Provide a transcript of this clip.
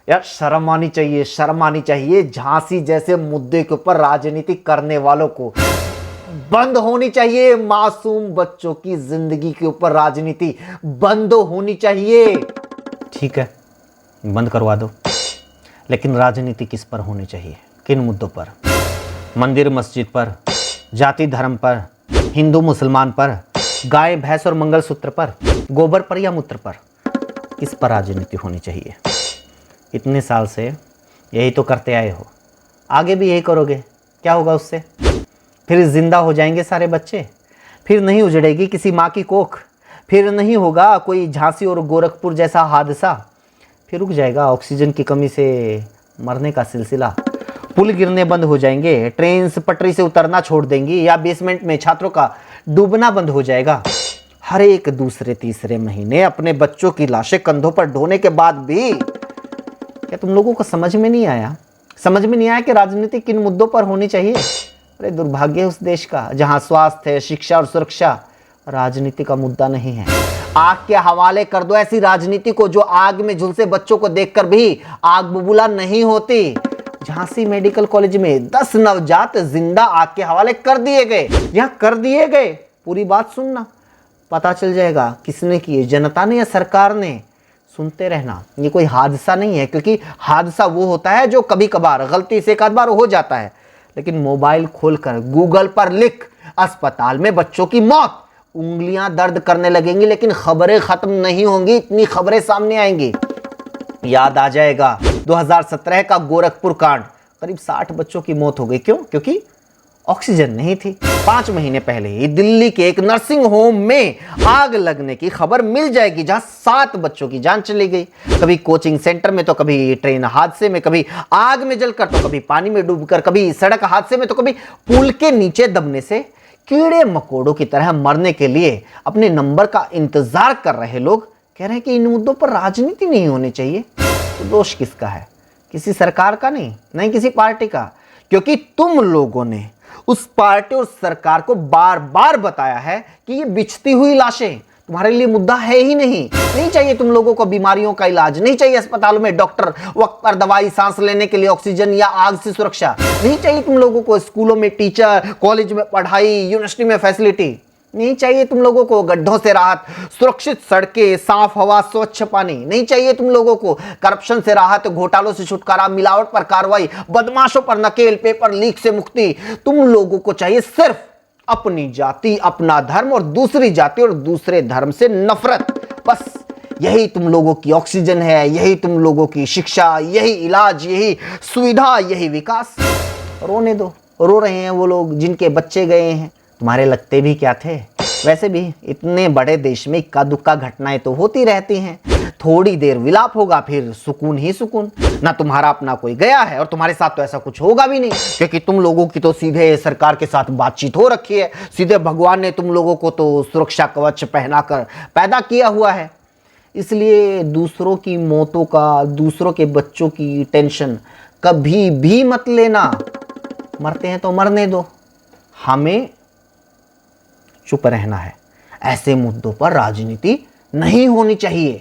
यार शर्म आनी चाहिए, शर्म आनी चाहिए। झांसी जैसे मुद्दे के ऊपर राजनीति करने वालों को बंद होनी चाहिए। मासूम बच्चों की जिंदगी के ऊपर राजनीति बंद होनी चाहिए। ठीक है, बंद करवा दो, लेकिन राजनीति किस पर होनी चाहिए, किन मुद्दों पर? मंदिर मस्जिद पर, जाति धर्म पर, हिंदू मुसलमान पर, गाय भैंस और मंगलसूत्र पर, गोबर पर या मूत्र पर? किस पर राजनीति होनी चाहिए? इतने साल से यही तो करते आए हो, आगे भी यही करोगे। क्या होगा उससे? फिर जिंदा हो जाएंगे सारे बच्चे, फिर नहीं उजड़ेगी किसी माँ की कोख, फिर नहीं होगा कोई झांसी और गोरखपुर जैसा हादसा, फिर रुक जाएगा ऑक्सीजन की कमी से मरने का सिलसिला, पुल गिरने बंद हो जाएंगे, ट्रेन पटरी से उतरना छोड़ देंगी, या बेसमेंट में छात्रों का डूबना बंद हो जाएगा। हर एक दूसरे तीसरे महीने अपने बच्चों की लाशें कंधों पर ढोने के बाद भी क्या तुम लोगों को समझ में नहीं आया? समझ में नहीं आया कि राजनीति किन मुद्दों पर होनी चाहिए? अरे दुर्भाग्य उस देश का जहां स्वास्थ्य, शिक्षा और सुरक्षा राजनीति का मुद्दा नहीं है। आग के हवाले कर दो ऐसी राजनीति को जो आग में झुलसे बच्चों को देखकर भी आग बबूला नहीं होती। झांसी मेडिकल कॉलेज में 10 नवजात जिंदा आग के हवाले कर दिए गए। यहां कर दिए गए, पूरी बात सुनना, पता चल जाएगा किसने किए, जनता ने या सरकार ने। सुनते रहना, ये कोई हादसा नहीं है, क्योंकि हादसा वो होता है जो कभी कभार गलती से एक आध बार हो जाता है। लेकिन मोबाइल खोलकर गूगल पर लिख अस्पताल में बच्चों की मौत, उंगलियां दर्द करने लगेंगी, लेकिन खबरें खत्म नहीं होंगी, इतनी खबरें सामने आएंगी। याद आ जाएगा 2017 का गोरखपुर कांड, करीब 60 बच्चों की मौत हो गई। क्यों? क्योंकि ऑक्सीजन नहीं थी। 5 महीने पहले ही दिल्ली के एक नर्सिंग होम में आग लगने की खबर मिल जाएगी, जहां 7 बच्चों की जान चली गई। कभी कोचिंग सेंटर में, तो कभी ट्रेन हादसे में, कभी आग में जलकर, तो कभी पानी में डूबकर, कभी सड़क हादसे में, तो कभी पुल के नीचे दबने से। कीड़े मकोड़ों की तरह मरने के लिए अपने नंबर का इंतजार कर रहे लोग कह रहे हैं कि इन मुद्दों पर राजनीति नहीं होनी चाहिए। तो दोष किसका है? किसी सरकार का नहीं, नहीं किसी पार्टी का, क्योंकि तुम लोगों ने उस पार्टी और सरकार को बार बार बताया है कि ये बिछती हुई लाशें तुम्हारे लिए मुद्दा है ही नहीं। नहीं चाहिए तुम लोगों को बीमारियों का इलाज, नहीं चाहिए अस्पतालों में डॉक्टर, वक्त पर दवाई, सांस लेने के लिए ऑक्सीजन या आग से सुरक्षा, नहीं चाहिए तुम लोगों को स्कूलों में टीचर, कॉलेज में पढ़ाई, यूनिवर्सिटी में फैसिलिटी, नहीं चाहिए तुम लोगों को गड्ढों से राहत, सुरक्षित सड़कें, साफ हवा, स्वच्छ पानी, नहीं चाहिए तुम लोगों को करप्शन से राहत, घोटालों से छुटकारा, मिलावट पर कार्रवाई, बदमाशों पर नकेल, पेपर लीक से मुक्ति। तुम लोगों को चाहिए सिर्फ अपनी जाति, अपना धर्म और दूसरी जाति और दूसरे धर्म से नफरत। बस यही तुम लोगों की ऑक्सीजन है, यही तुम लोगों की शिक्षा, यही इलाज, यही सुविधा, यही विकास। रोने दो, रो रहे हैं वो लोग जिनके बच्चे गए हैं। तुम्हारे लगते भी क्या थे? वैसे भी इतने बड़े देश में इक्का दुक्का घटनाएं तो होती रहती हैं। थोड़ी देर विलाप होगा, फिर सुकून ही सुकून। ना तुम्हारा अपना कोई गया है, और तुम्हारे साथ तो ऐसा कुछ होगा भी नहीं, क्योंकि तुम लोगों की तो सीधे सरकार के साथ बातचीत हो रखी है। सीधे भगवान ने तुम लोगों को तो सुरक्षा कवच पहनाकर पैदा किया हुआ है। इसलिए दूसरों की मौतों का, दूसरों के बच्चों की टेंशन कभी भी मत लेना। मरते हैं तो मरने दो, हमें चुप रहना है। ऐसे मुद्दों पर राजनीति नहीं होनी चाहिए।